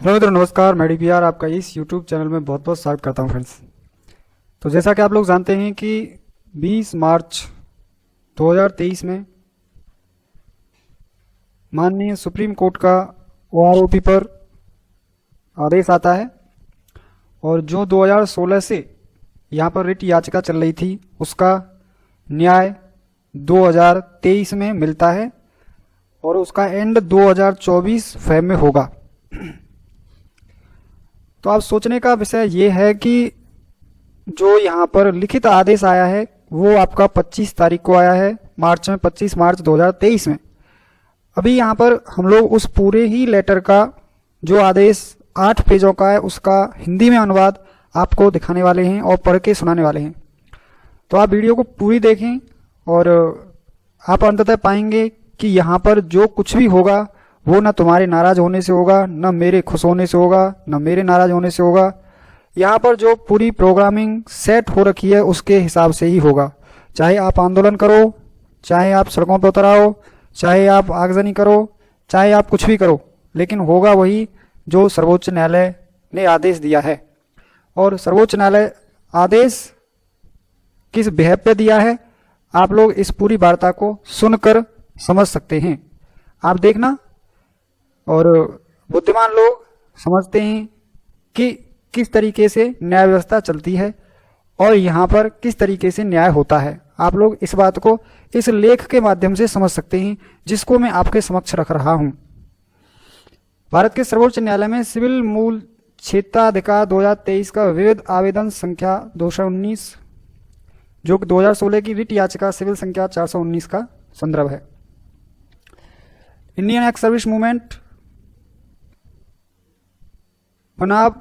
Hello मित्रों, नमस्कार। मैं DPR आपका इस यूट्यूब चैनल में बहुत बहुत स्वागत करता हूं फ्रेंड्स। तो जैसा कि आप लोग जानते हैं कि 20 मार्च 2023 में माननीय सुप्रीम कोर्ट का OROP पर आदेश आता है और जो 2016 से यहाँ पर रिट याचिका चल रही थी उसका न्याय 2023 में मिलता है और उसका एंड 2024 फेब में होगा। तो आप सोचने का विषय ये है कि जो यहाँ पर लिखित आदेश आया है वो आपका 25 तारीख को आया है, मार्च में, 25 मार्च 2023 में। अभी यहाँ पर हम लोग उस पूरे ही लेटर का जो आदेश 8 पेजों का है उसका हिंदी में अनुवाद आपको दिखाने वाले हैं और पढ़ के सुनाने वाले हैं। तो आप वीडियो को पूरी देखें और आप अंततः पाएंगे कि यहाँ पर जो कुछ भी होगा वो ना तुम्हारे नाराज होने से होगा, ना मेरे खुश होने से होगा, ना मेरे नाराज होने से होगा। यहाँ पर जो पूरी प्रोग्रामिंग सेट हो रखी है उसके हिसाब से ही होगा। चाहे आप आंदोलन करो, चाहे आप सड़कों पर उतर आओ, चाहे आप आगजनी करो, चाहे आप कुछ भी करो, लेकिन होगा वही जो सर्वोच्च न्यायालय ने आदेश दिया है। और सर्वोच्च न्यायालय आदेश किस बेहद पे दिया है आप लोग इस पूरी वार्ता को सुनकर समझ सकते हैं। आप देखना, और बुद्धिमान लोग समझते हैं कि किस तरीके से न्याय व्यवस्था चलती है और यहाँ पर किस तरीके से न्याय होता है। आप लोग इस बात को इस लेख के माध्यम से समझ सकते हैं जिसको मैं आपके समक्ष रख रहा हूँ। भारत के सर्वोच्च न्यायालय में सिविल मूल क्षेत्राधिकार 2023 का विविध आवेदन संख्या 219 जो कि 2016 की रिट याचिका सिविल संख्या 419 का संदर्भ है। इंडियन एक्स सर्विस मूवमेंट बनाम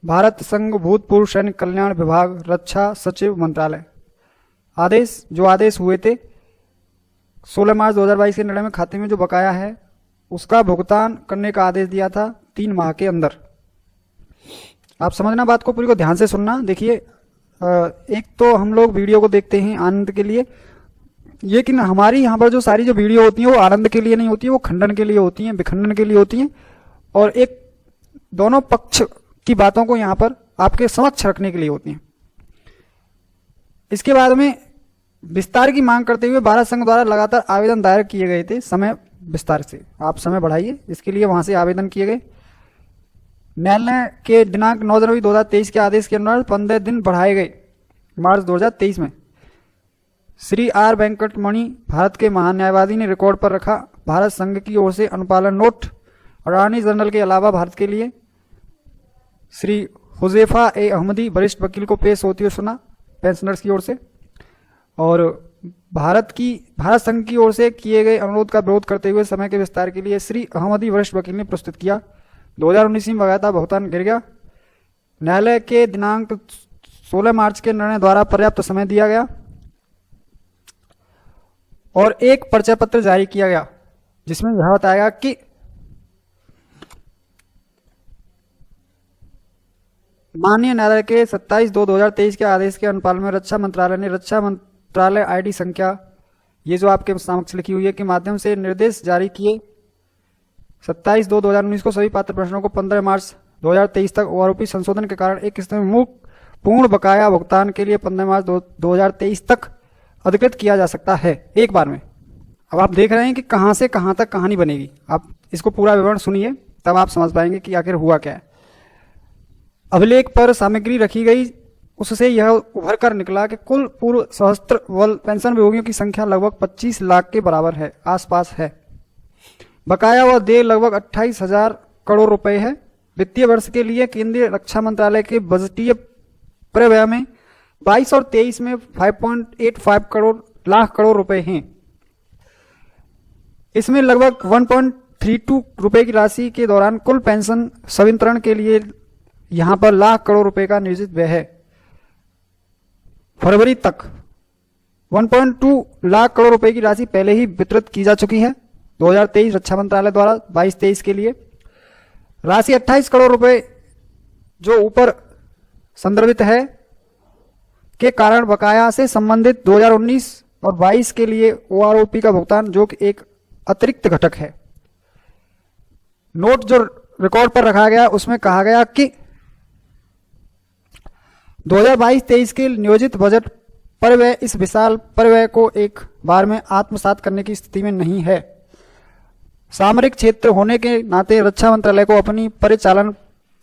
भारत संघ भूतपूर्व सैनिक कल्याण विभाग रक्षा सचिव मंत्रालय जो आदेश हुए थे 16 मार्च 2022 के निर्णय में खाते में जो बकाया है उसका भुगतान करने का आदेश दिया था 3 माह के अंदर। आप समझना, बात को पूरी को ध्यान से सुनना। देखिए, एक तो हम लोग वीडियो को देखते हैं आनंद के लिए, लेकिन हमारी यहाँ पर जो सारी जो वीडियो होती है वो आनंद के लिए नहीं होती है, वो खंडन के लिए होती है, विखंडन के लिए होती है और एक दोनों पक्ष की बातों को यहाँ पर आपके समक्ष रखने के लिए होती हैं। इसके बाद में विस्तार की मांग करते हुए भारत संघ द्वारा लगातार आवेदन दायर किए गए थे। समय विस्तार से आप समय बढ़ाइए, इसके लिए वहां से आवेदन किए गए। न्यायालय के दिनांक 9 जनवरी 2023 के आदेश के अनुसार 15 दिन बढ़ाए गए मार्च 2023 में। श्री आर वेंकटमणि भारत के महान्यायवादी ने रिकॉर्ड पर रखा भारत संघ की ओर से अनुपालन नोट। अटॉर्नी जनरल के अलावा भारत के लिए श्री हुजैफा ए अहमदी वरिष्ठ वकील को पेश होती हुए सुना पेंशनर्स की ओर से। और भारत संघ की ओर से किए गए अनुरोध का विरोध करते हुए समय के विस्तार के लिए श्री अहमदी वरिष्ठ वकील ने प्रस्तुत किया। 2019 में बकाया भुगतान गिर गया। न्यायालय के दिनांक 16 मार्च के निर्णय द्वारा पर्याप्त समय दिया गया और एक परिचय पत्र जारी किया गया जिसमें यह बताया गया कि माननीय न्यायालय के 27/2/2023 के आदेश के अनुपालन में रक्षा मंत्रालय ने रक्षा मंत्रालय ID संख्या, ये जो आपके समक्ष लिखी हुई है, के माध्यम से निर्देश जारी किए 27/2/2019 को सभी पात्र प्रश्नों को 15 मार्च 2023 तक OROP संशोधन के कारण एक किस्त में पूर्ण बकाया भुगतान के लिए 15 मार्च 2023 तक अधिकृत किया जा सकता है एक बार में। अब आप देख रहे हैं कि कहां से कहां तक कहानी बनेगी। आप इसको पूरा विवरण सुनिए तब आप समझ पाएंगे कि आखिर हुआ क्या है। अभिलेख पर सामग्री रखी गई, उससे यह उभर कर निकला कि कुल पूर्व सशस्त्र बल पेंशन विभोगियों की संख्या लगभग 25 लाख के बराबर है, आसपास है। बकाया व देय लगभग 28,000 करोड़ रुपए है। वित्तीय वर्ष के लिए केंद्रीय रक्षा मंत्रालय के बजटीय प्रव्यय में 22 और 23 में 5.85 लाख करोड़ रुपए हैं। इसमें लगभग 1.32 रुपए की राशि के दौरान कुल पेंशन संवितरण के लिए यहां पर लाख करोड़ रुपए का नियोजित व्यय है। फरवरी तक 1.2 लाख करोड़ रुपए की राशि पहले ही वितरित की जा चुकी है 2023 रक्षा मंत्रालय द्वारा 22-23 के लिए। राशि 28 करोड़ रुपए जो ऊपर संदर्भित है के कारण बकाया से संबंधित 2019 और 22 के लिए OROP का भुगतान जो कि एक अतिरिक्त घटक है। नोट जो रिकॉर्ड पर रखा गया, उसमें कहा गया कि 2022-23 के नियोजित बजट परिव्यय इस विशाल परिव्यय को एक बार में आत्मसात करने की स्थिति में नहीं है। सामरिक क्षेत्र होने के नाते रक्षा मंत्रालय को अपनी परिचालन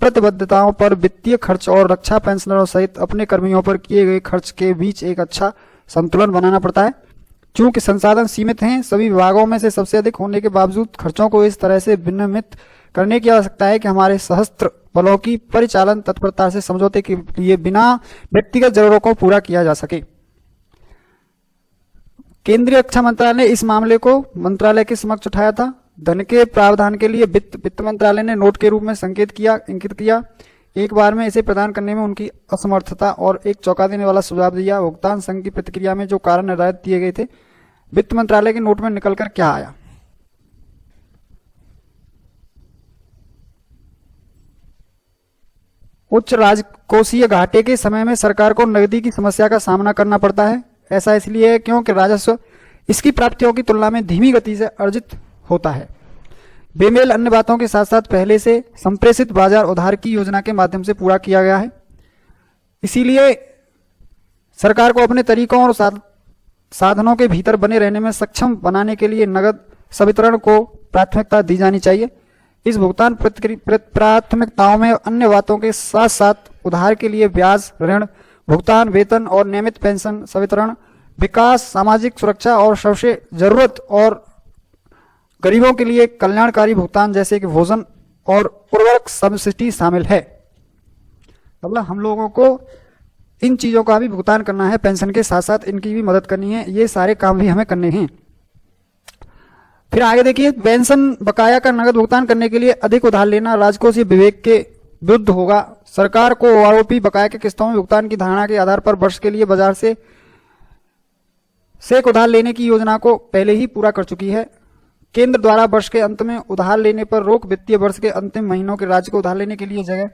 प्रतिबद्धताओं पर वित्तीय खर्च और रक्षा पेंशनरों सहित अपने कर्मियों पर किए गए खर्च के बीच एक अच्छा संतुलन बनाना पड़ता है। चूंकि संसाधन सीमित हैं, सभी विभागों में से सबसे अधिक होने के बावजूद खर्चों को इस तरह से विनियमित करने की आवश्यकता है कि हमारे सशस्त्र बलों की परिचालन तत्परता से समझौते के लिए बिना व्यक्तिगत जरूरतों को पूरा किया जा सके। केंद्रीय रक्षा मंत्रालय ने इस मामले को मंत्रालय के समक्ष उठाया था। धन के प्रावधान के लिए वित्त मंत्रालय ने नोट के रूप में इंकित किया। एक बार में इसे प्रदान करने में उनकी असमर्थता और एक चौंका देने वाला सुझाव दिया। भुगतान संघ की प्रतिक्रिया में जो कारण निर्धारित दिए गए थे, वित्त मंत्रालय के नोट में निकलकर क्या आया? उच्च राजकोषीय घाटे के समय में सरकार को नकदी की समस्या का सामना करना पड़ता है। ऐसा इसलिए है क्योंकि राजस्व इसकी प्राप्तियों की तुलना में धीमी गति से अर्जित होता है। बेमेल अन्य बातों के साथ साथ पहले से संप्रेषित बाजार उधार की योजना के माध्यम से पूरा किया गया है। इसीलिए सरकार को अपने तरीकों और साधनों के भीतर बने रहने में सक्षम बनाने के लिए नगद संवितरण को प्राथमिकता दी जानी चाहिए। इस भुगतान प्राथमिकताओं में अन्य बातों के साथ साथ उधार के लिए ब्याज, ऋण भुगतान, वेतन और नियमित पेंशन संवितरण, विकास, सामाजिक सुरक्षा और सबसे जरूरत और गरीबों के लिए कल्याणकारी भुगतान जैसे कि भोजन और उर्वरक सब्सिडी शामिल है। मतलब हम लोगों को इन चीजों का भी भुगतान करना है, पेंशन के साथ साथ इनकी भी मदद करनी है। ये सारे काम भी हमें करने हैं। फिर आगे देखिए, पेंशन बकाया का नगद भुगतान करने के लिए अधिक उधार लेना राजकोषीय विवेक के विरुद्ध होगा। सरकार को आरोपी बकाया के किस्तों में भुगतान की धारणा के आधार पर वर्ष के लिए बाजार से उधार लेने की योजना को पहले ही पूरा कर चुकी है। केंद्र द्वारा वर्ष के अंत में उधार लेने पर रोक वित्तीय वर्ष के अंतिम महीनों के राज्य को उधार लेने के लिए जगह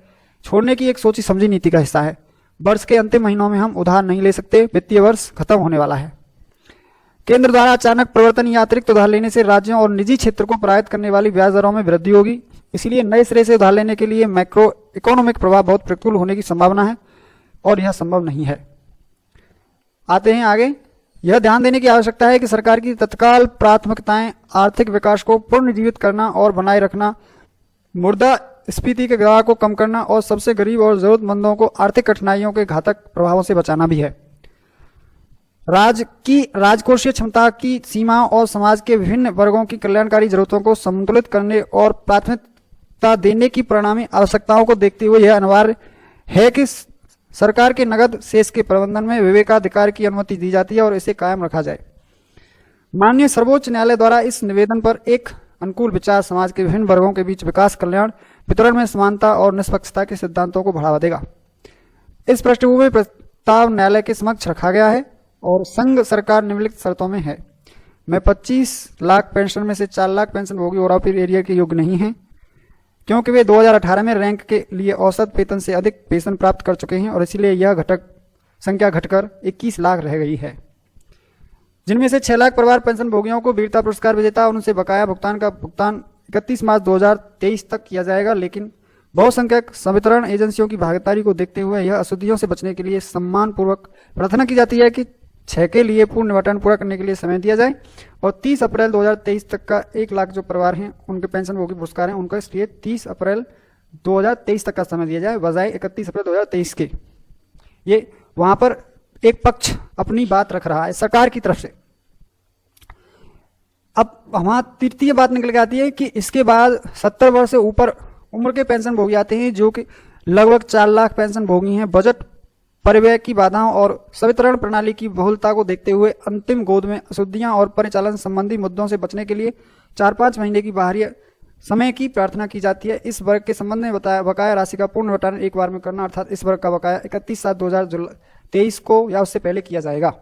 छोड़ने की एक सोची समझी नीति का हिस्सा है। वर्ष के अंतिम महीनों में हम उधार नहीं ले सकते, वित्तीय वर्ष खत्म होने वाला है। केंद्र द्वारा अचानक परिवर्तन या अतिरिक्त उधार लेने से राज्यों और निजी क्षेत्र को प्रभावित करने वाली ब्याज दरों में वृद्धि होगी। इसलिए नए सिरे से उधार लेने के लिए मैक्रो इकोनॉमिक प्रभाव बहुत प्रतिकूल होने की संभावना है और यह संभव नहीं है। आते हैं आगे। यह ध्यान देने की आवश्यकता है कि सरकार की तत्काल प्राथमिकताएं आर्थिक विकास को पुनर्जीवित करना और बनाए रखना, मुद्रास्फीति के प्रभाव को कम करना और सबसे गरीब और जरूरतमंदों को आर्थिक कठिनाइयों के घातक प्रभावों से बचाना भी है। राजकोषीय क्षमता की सीमाओं और समाज के विभिन्न वर्गों की कल्याणकारी जरूरतों को संतुलित करने और प्राथमिकता देने की परिणामी आवश्यकताओं को देखते हुए यह अनिवार्य है कि सरकार के नगद शेष के प्रबंधन में विवेकाधिकार की अनुमति दी जाती है और इसे कायम रखा जाए। माननीय सर्वोच्च न्यायालय द्वारा इस निवेदन पर एक अनुकूल विचार समाज के विभिन्न वर्गों के बीच विकास, कल्याण, वितरण में समानता और निष्पक्षता के सिद्धांतों को बढ़ावा देगा। इस पृष्ठभूमि में प्रस्ताव न्यायालय के समक्ष रखा गया है और संघ सरकार निम्नलिखित शर्तों में है। मैं 25 लाख पेंशन में से 4 लाख पेंशन भोगी ओरावपीर एरिया के योग्य नहीं हैं, क्योंकि वे 2018 में रैंक के लिए औसत वेतन से अधिक पेंशन प्राप्त कर चुके हैं और इसलिए यह संख्या घटकर 21 लाख रह गई है। जिनमें से 6 लाख परिवार पेंशन भोगियों को वीरता पुरस्कार विजेता और उनसे बकाया भुगतान का भुगतान 31 मार्च 2023 तक किया जाएगा। लेकिन बहुसंख्यक संवितरण एजेंसियों की भागीदारी को देखते हुए यह अशुद्धियों से बचने के लिए सम्मानपूर्वक प्रार्थना की जाती है कि 6 के लिए पूर्ण निवारण पूरा करने के लिए समय दिया जाए और 30 अप्रैल 2023 तक का 1 लाख जो परिवार हैं उनके पेंशन भोगी पुरस्कार हैं उनको इसलिए 30 अप्रैल 2023 तक का समय दिया जाए बजाय 31 अप्रैल 2023 के। ये वहां पर एक पक्ष अपनी बात रख रहा है सरकार की तरफ से। अब वहां तृतीय बात निकल के आती है कि इसके बाद 70 वर्ष से ऊपर उम्र के पेंशन भोगी आते हैं जो कि लगभग 4 लाख पेंशन भोगी हैं। बजट परिव्यय की बाधाओं और संवितरण प्रणाली की बहुलता को देखते हुए अंतिम गोद में अशुद्धियां और परिचालन संबंधी मुद्दों से बचने के लिए 4-5 महीने की बाहरी समय की प्रार्थना की जाती है। इस वर्ग के संबंध में बकाया राशि का पूर्ण निपटान एक बार में करना, अर्थात इस वर्ग का बकाया 31/7/2023 को या उससे पहले किया जाएगा।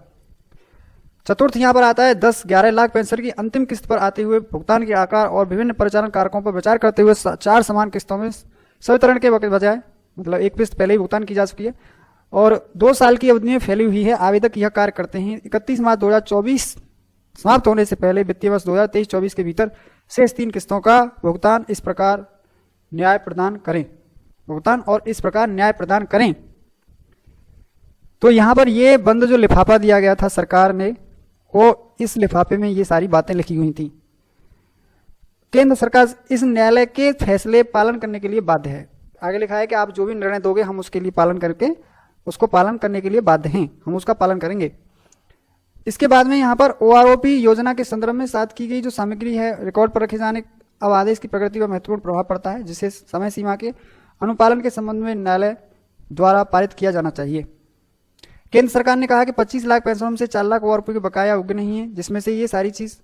चतुर्थ यहाँ पर आता है 10-11 लाख पेंशन की अंतिम किस्त पर आते हुए भुगतान के आकार और विभिन्न परिचालन कारकों पर विचार करते हुए 4 समान किस्तों में संवितरण के बजाय मतलब एक किस्त पहले ही भुगतान की जा चुकी है और 2 साल की अवधि में फैली हुई है। आवेदक यह कार्य करते हैं 31 मार्च 2024 समाप्त होने से पहले वित्तीय वर्ष 2023-24 के भीतर शेष 3 किस्तों का भुगतान इस प्रकार न्याय प्रदान करें, भुगतान और इस प्रकार न्याय प्रदान करें। तो यहां पर ये बंद जो लिफाफा दिया गया था सरकार ने, वो इस लिफाफे में ये सारी बातें लिखी हुई थी। केंद्र सरकार इस न्यायालय के फैसले पालन करने के लिए बाध्य है। आगे लिखा है कि आप जो भी निर्णय दोगे हम उसके लिए पालन करके उसको पालन करने के लिए बाध्य हैं, हम उसका पालन करेंगे। इसके बाद में यहाँ पर ओआरओपी योजना के संदर्भ में साथ की गई जो सामग्री है रिकॉर्ड पर रखे जाने अब आदेश की प्रकृति पर महत्वपूर्ण प्रभाव पड़ता है, जिसे समय सीमा के अनुपालन के संबंध में न्यायालय द्वारा पारित किया जाना चाहिए। केंद्र सरकार ने कहा कि 25 लाख पेंशनों में से 4 लाख ओआरओपी के बकाया उगे नहीं है, जिसमें से ये सारी चीज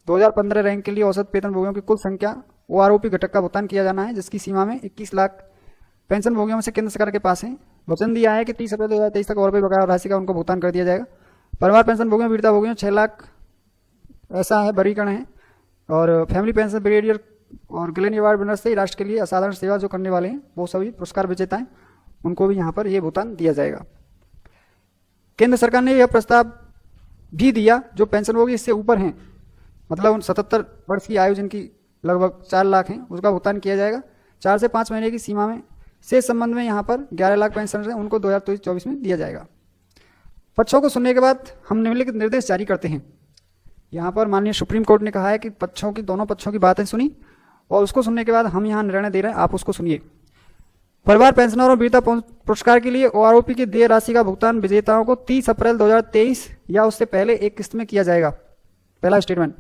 2015 रैंक के लिए औसत वेतनभोगियों की कुल संख्या ओआरओपी घटक का भुगतान किया जाना है, जिसकी सीमा में 21 लाख पेंशन भोगियों में से केंद्र सरकार के पास है। वचन दिया है कि 30 अप्रैल 2023 तक ओआरओपी बकाया राशि का उनको भुगतान कर दिया जाएगा। परिवार पेंशन भोगियों वीरता भोगियों 6 लाख ऐसा है वर्गीकरण है। और फैमिली पेंशन ब्रिगेडियर और ग्लेन अवार्ड विनर से राष्ट्र के लिए असाधारण सेवा जो करने वाले हैं वो सभी पुरस्कार विजेता हैं, उनको भी यहाँ पर ये भुगतान दिया जाएगा। केंद्र सरकार ने यह प्रस्ताव भी दिया जो पेंशन भोगी इससे ऊपर हैं, मतलब 77 वर्ष की आयु जिनकी लगभग 4 लाख हैं, उसका भुगतान किया जाएगा 4 से 5 महीने की सीमा में। से संबंध में यहाँ पर 11 लाख पेंशन हैं, उनको 2024 में दिया जाएगा। पक्षों को सुनने के बाद हम निम्नलिखित निर्देश जारी करते हैं। यहाँ पर माननीय सुप्रीम कोर्ट ने कहा है कि दोनों पक्षों की बातें सुनी और उसको सुनने के बाद हम यहाँ निर्णय दे रहे हैं, आप उसको सुनिए। परिवार पेंशनर और वीरता पुरस्कार के लिए ओआरओपी की देय राशि का भुगतान विजेताओं को 30 अप्रैल 2023 या उससे पहले एक किस्त में किया जाएगा। पहला स्टेटमेंट,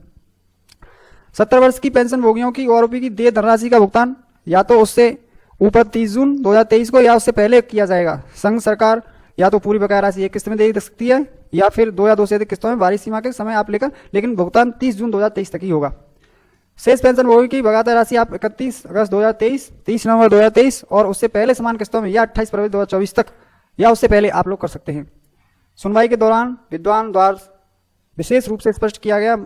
70 वर्ष की पेंशन भोगियों की ओआरओपी की देय धनराशि का भुगतान या तो उससे ऊपर 30 जून 2023 को या उससे पहले किया जाएगा। संघ सरकार या तो पूरी बकाया राशि एक किस्त में दे सकती है या फिर 2 या 2 से अधिक किस्तों में बारी सीमा के समय आप लेकर, लेकिन भुगतान 30 जून 2023 तक ही होगा। शेष पेंशन भोगी की बकाया राशि आप 31 अगस्त 2023, 30 नवंबर 2023 और उससे पहले समान किस्तों में या 28 फरवरी 2024 तक या उससे पहले आप लोग कर सकते हैं। सुनवाई के दौरान विद्वान द्वारा विशेष रूप से स्पष्ट किया गया,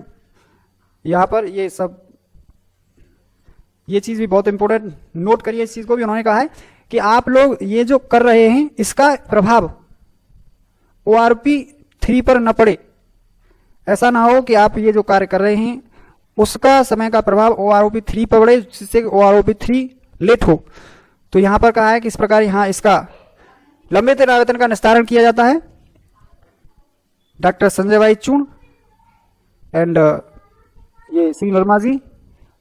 यहाँ पर ये चीज भी बहुत इंपॉर्टेंट नोट करिए, इस चीज को भी उन्होंने कहा है कि आप लोग ये जो कर रहे हैं इसका प्रभाव ओआरओपी 3 पर न पड़े। ऐसा ना हो कि आप ये जो कार्य कर रहे हैं उसका समय का प्रभाव ओआरओपी 3 पर पड़े, जिससे ओआरओपी 3 लेट हो। तो यहां पर कहा है कि इस प्रकार यहां इसका लंबित आवेदन का निस्तारण किया जाता है। डॉक्टर संजय भाई चूण एंड ये सिंह वर्मा जी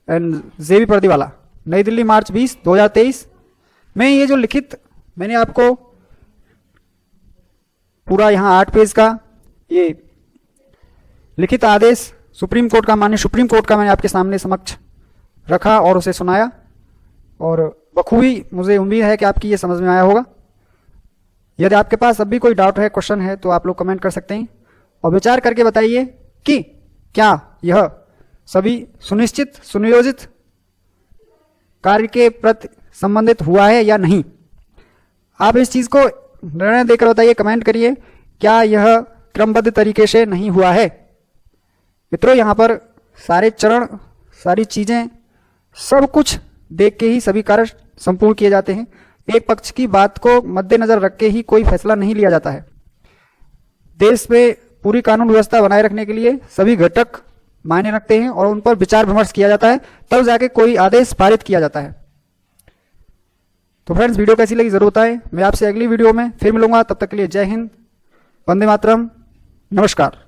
एंड जेबी पर्दीवाला, नई दिल्ली मार्च 20, 2023 में ये जो लिखित मैंने आपको पूरा यहां 8 पेज का ये लिखित आदेश सुप्रीम कोर्ट का, माननीय सुप्रीम कोर्ट का मैंने आपके सामने समक्ष रखा और उसे सुनाया और बखूबी मुझे उम्मीद है कि आपकी ये समझ में आया होगा। यदि आपके पास अब भी कोई डाउट है, क्वेश्चन है तो आप लोग कमेंट कर सकते हैं और विचार करके बताइए कि क्या यह सभी सुनिश्चित सुनियोजित कार्य के प्रति संबंधित हुआ है या नहीं। आप इस चीज को निर्णय देकर बताइए, कमेंट करिए क्या यह क्रमबद्ध तरीके से नहीं हुआ है। मित्रों, यहां पर सारे चरण, सारी चीजें, सब कुछ देख के ही सभी कार्य संपूर्ण किए जाते हैं। एक पक्ष की बात को मद्देनजर रख के ही कोई फैसला नहीं लिया जाता है। देश में पूरी कानून व्यवस्था बनाए रखने के लिए सभी घटक मायने रखते हैं और उन पर विचार विमर्श किया जाता है, तब जाके कोई आदेश पारित किया जाता है। तो फ्रेंड्स, वीडियो कैसी लगी जरूर बताएं। मैं आपसे अगली वीडियो में फिर मिलूंगा, तब तक के लिए जय हिंद, वंदे मातरम, नमस्कार।